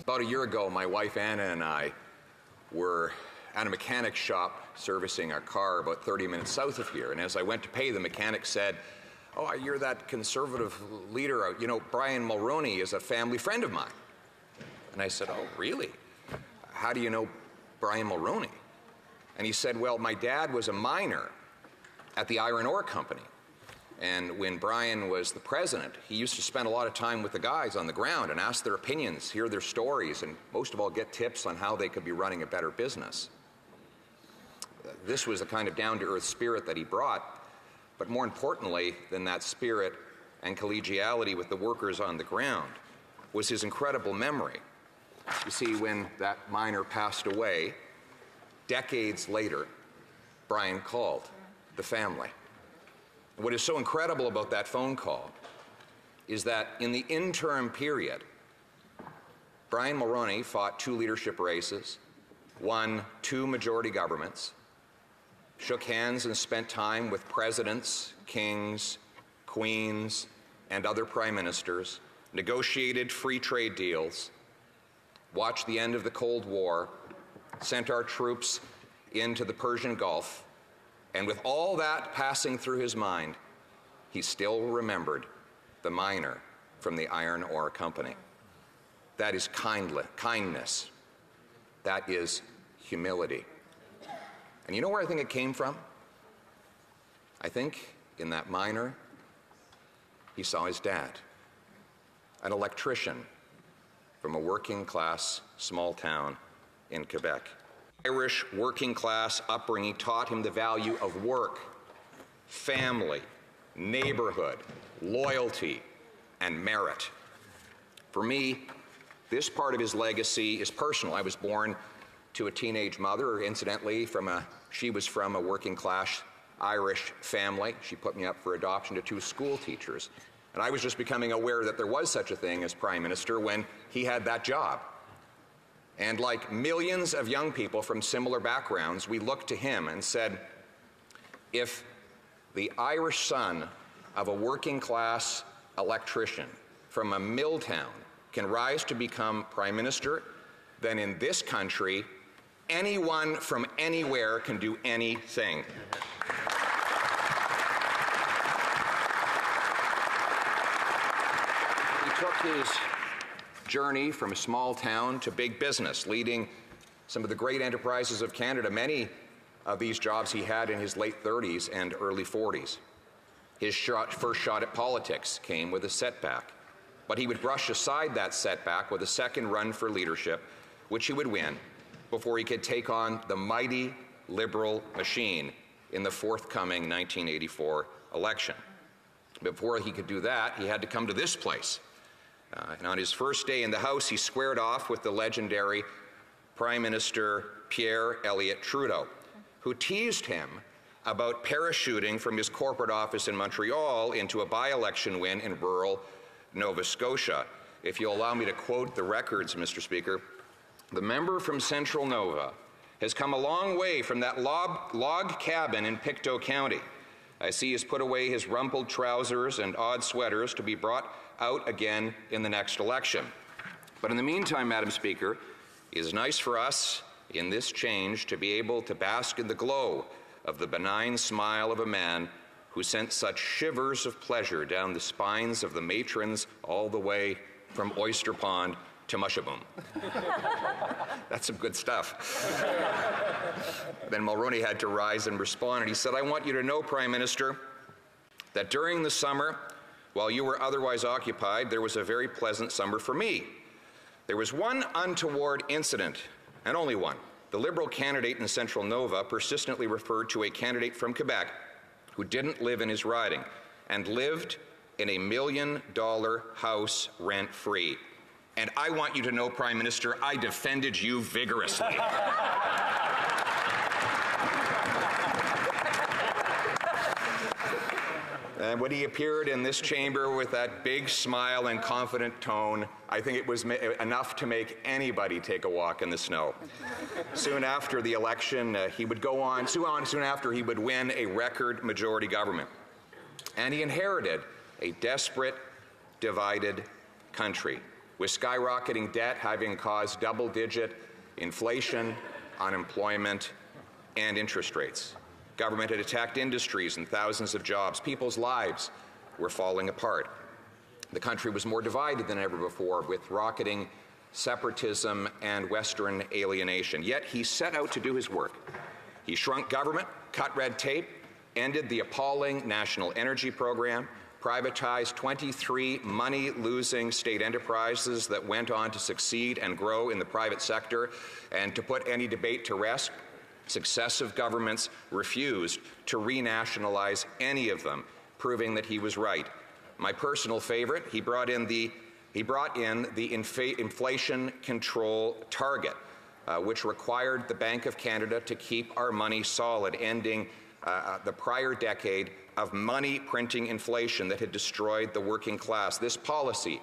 About a year ago, my wife Anna and I were at a mechanic shop servicing our car about 30 minutes south of here. And as I went to pay, the mechanic said, "Oh, you're that conservative leader. You know, Brian Mulroney is a family friend of mine." And I said, "Oh, really? How do you know Brian Mulroney?" And he said, "Well, my dad was a miner at the iron ore company. And when Brian was the president, he used to spend a lot of time with the guys on the ground and ask their opinions, hear their stories, and most of all, get tips on how they could be running a better business." This was the kind of down-to-earth spirit that he brought, but more importantly than that spirit and collegiality with the workers on the ground was his incredible memory. You see, when that miner passed away, decades later, Brian called the family. What is so incredible about that phone call is that in the interim period, Brian Mulroney fought 2 leadership races, won 2 majority governments, shook hands and spent time with presidents, kings, queens, and other prime ministers, negotiated free trade deals, watched the end of the Cold War, sent our troops into the Persian Gulf, and with all that passing through his mind, he still remembered the miner from the iron ore company. That is kindness. That is humility. And you know where I think it came from? I think in that miner, he saw his dad, an electrician from a working class small town in Quebec. Irish working class upbringing taught him the value of work, family, neighborhood, loyalty, and merit. For me, this part of his legacy is personal. I was born to a teenage mother, incidentally, she was from a working class Irish family. She put me up for adoption to 2 school teachers. And I was just becoming aware that there was such a thing as Prime Minister when he had that job. And like millions of young people from similar backgrounds, we looked to him and said, if the Irish son of a working class electrician from a mill town can rise to become Prime Minister, then in this country, anyone from anywhere can do anything. He took his journey from a small town to big business, leading some of the great enterprises of Canada. Many of these jobs he had in his late 30s and early 40s. His first shot at politics came with a setback, but he would brush aside that setback with a second run for leadership, which he would win before he could take on the mighty Liberal machine in the forthcoming 1984 election. Before he could do that, he had to come to this place. And on his first day in the House, he squared off with the legendary Prime Minister Pierre Elliott Trudeau, who teased him about parachuting from his corporate office in Montreal into a by-election win in rural Nova Scotia. If you'll allow me to quote the records, Mr. Speaker, "The member from Central Nova has come a long way from that log cabin in Pictou County. I see he has put away his rumpled trousers and odd sweaters to be brought out again in the next election. But in the meantime, Madam Speaker, it is nice for us in this change to be able to bask in the glow of the benign smile of a man who sent such shivers of pleasure down the spines of the matrons all the way from Oyster Pond to Mushaboom." That's some good stuff. Then Mulroney had to rise and respond, and he said, "I want you to know, Prime Minister, that during the summer, while you were otherwise occupied, there was a very pleasant summer for me. There was one untoward incident, and only one. The Liberal candidate in Central Nova persistently referred to a candidate from Quebec who didn't live in his riding and lived in a $1 million house rent-free. And I want you to know, Prime Minister, I defended you vigorously." And when he appeared in this chamber with that big smile and confident tone, I think it was enough to make anybody take a walk in the snow. Soon after the election, he would go on, soon after he would win a record majority government. And he inherited a desperate, divided country with skyrocketing debt having caused double-digit inflation, unemployment, and interest rates. Government had attacked industries and thousands of jobs. People's lives were falling apart. The country was more divided than ever before, with rocketing separatism and Western alienation. Yet he set out to do his work. He shrunk government, cut red tape, ended the appalling National Energy Program, privatized 23 money-losing state enterprises that went on to succeed and grow in the private sector. And to put any debate to rest, successive governments refused to renationalize any of them, proving that he was right. My personal favorite, he brought in the inflation control target, which required the Bank of Canada to keep our money solid, ending the prior decade of money printing inflation that had destroyed the working class. This policy,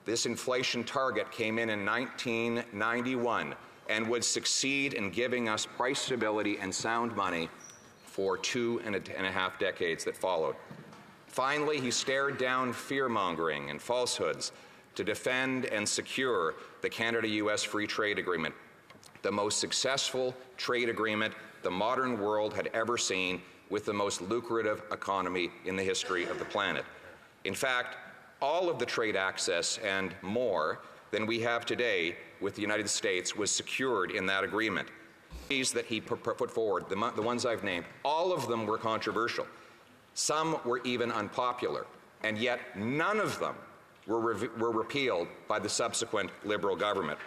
this inflation target, came in 1991 and would succeed in giving us price stability and sound money for 2.5 decades that followed. Finally, he stared down fear-mongering and falsehoods to defend and secure the Canada-U.S. Free Trade Agreement, the most successful trade agreement the modern world had ever seen, with the most lucrative economy in the history of the planet. In fact, all of the trade access and more than we have today with the United States was secured in that agreement. These that he put forward, the ones I've named, all of them were controversial. Some were even unpopular, and yet none of them were repealed by the subsequent Liberal government.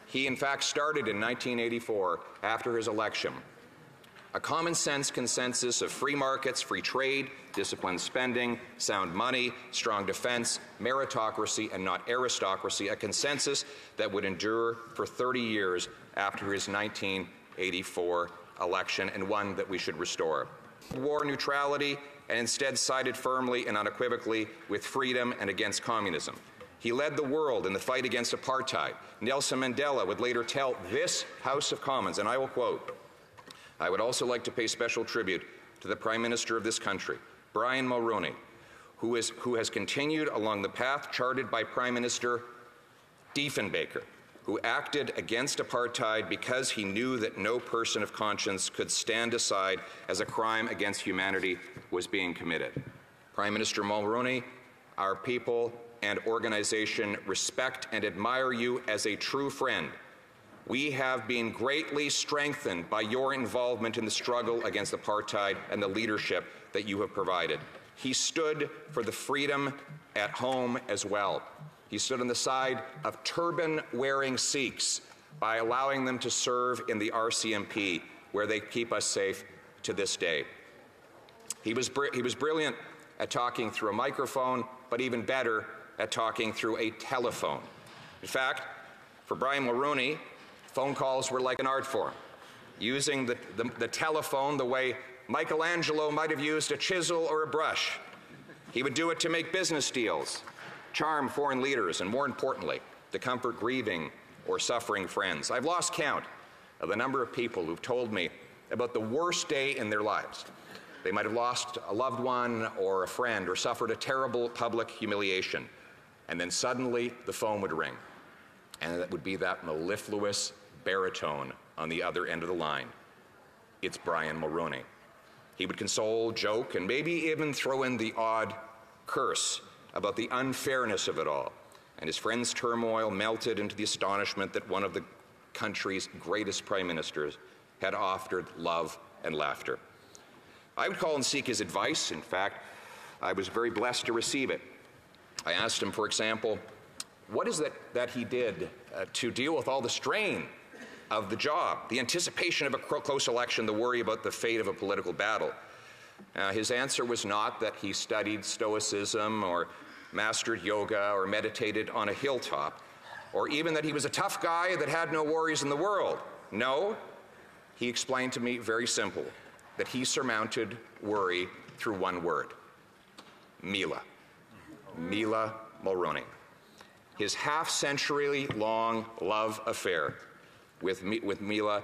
He, in fact, started in 1984, after his election, a common-sense consensus of free markets, free trade, disciplined spending, sound money, strong defense, meritocracy, and not aristocracy, a consensus that would endure for 30 years after his 1984 election, and one that we should restore. War neutrality, and instead sided firmly and unequivocally with freedom and against communism. He led the world in the fight against apartheid. Nelson Mandela would later tell this House of Commons, and I will quote, "I would also like to pay special tribute to the Prime Minister of this country, Brian Mulroney, who has continued along the path charted by Prime Minister Diefenbaker, who acted against apartheid because he knew that no person of conscience could stand aside as a crime against humanity was being committed. Prime Minister Mulroney, our people and organization respect and admire you as a true friend. We have been greatly strengthened by your involvement in the struggle against apartheid and the leadership that you have provided." He stood for the freedom at home as well. He stood on the side of turban-wearing Sikhs by allowing them to serve in the RCMP, where they keep us safe to this day. He was brilliant at talking through a microphone, but even better at talking through a telephone. In fact, for Brian Mulroney, phone calls were like an art form, using the telephone the way Michelangelo might have used a chisel or a brush. He would do it to make business deals, charm foreign leaders, and more importantly, to comfort grieving or suffering friends. I've lost count of the number of people who've told me about the worst day in their lives. They might have lost a loved one or a friend or suffered a terrible public humiliation, and then suddenly the phone would ring, and it would be that mellifluous baritone on the other end of the line. It's Brian Mulroney. He would console, joke, and maybe even throw in the odd curse about the unfairness of it all. And his friend's turmoil melted into the astonishment that one of the country's greatest prime ministers had offered love and laughter. I would call and seek his advice. In fact, I was very blessed to receive it. I asked him, for example, what is it that he did to deal with all the strain of the job, the anticipation of a close election, the worry about the fate of a political battle? His answer was not that he studied Stoicism or mastered yoga or meditated on a hilltop, or even that he was a tough guy that had no worries in the world. No, he explained to me very simple that he surmounted worry through one word: Mila. Mila Mulroney. His half-century-long love affair with Mila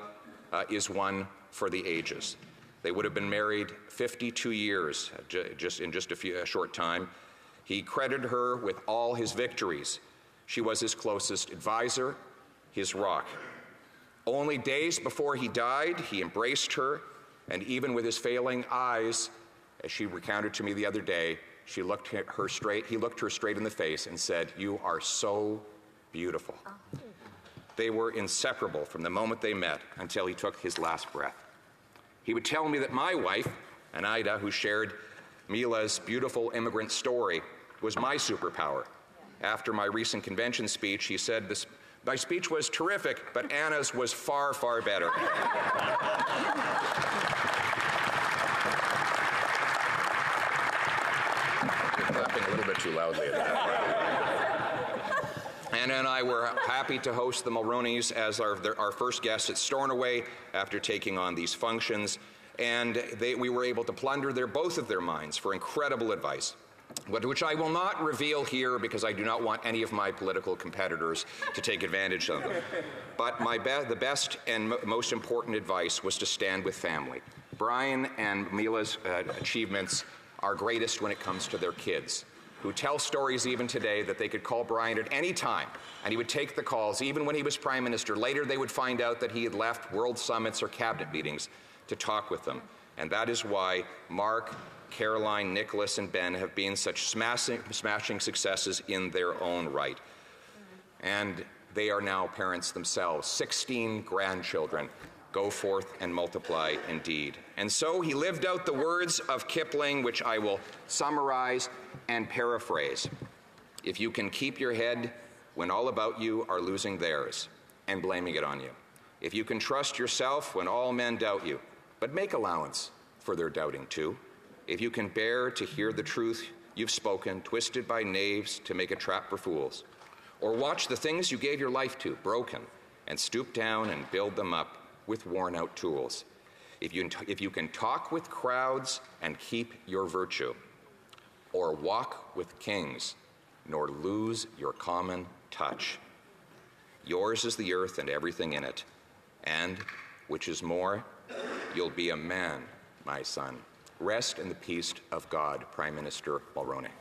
is one for the ages. They would have been married 52 years in just a short time. He credited her with all his victories, She was his closest advisor, his rock. Only days before he died, he embraced her, and even with his failing eyes, as she recounted to me the other day, he looked her straight in the face and said, "You are so beautiful." They were inseparable from the moment they met until he took his last breath. He would tell me that my wife, Anaida, who shared Mila's beautiful immigrant story, was my superpower. After my recent convention speech, he said, "My speech was terrific, but Anna's was far, far better." Clapping a little bit too loudly at that. Anna and I were happy to host the Mulroneys as our first guests at Stornoway after taking on these functions, and we were able to plunder both of their minds for incredible advice, which I will not reveal here because I do not want any of my political competitors to take advantage of them. But the best and most important advice was to stand with family. Brian and Mila's achievements are greatest when it comes to their kids, who tell stories even today that they could call Brian at any time, and he would take the calls even when he was Prime Minister. Later they would find out that he had left world summits or cabinet meetings to talk with them. And that is why Mark, Caroline, Nicholas, and Ben have been such smashing successes in their own right. And they are now parents themselves, 16 grandchildren. Go forth and multiply indeed. And so he lived out the words of Kipling, which I will summarize and paraphrase. If you can keep your head when all about you are losing theirs and blaming it on you. If you can trust yourself when all men doubt you, but make allowance for their doubting too. If you can bear to hear the truth you've spoken, twisted by knaves to make a trap for fools. Or watch the things you gave your life to, broken, and stoop down and build them up with worn-out tools. If you can talk with crowds and keep your virtue, or walk with kings, nor lose your common touch. Yours is the earth and everything in it, and, which is more, you'll be a man, my son. Rest in the peace of God, Prime Minister Mulroney.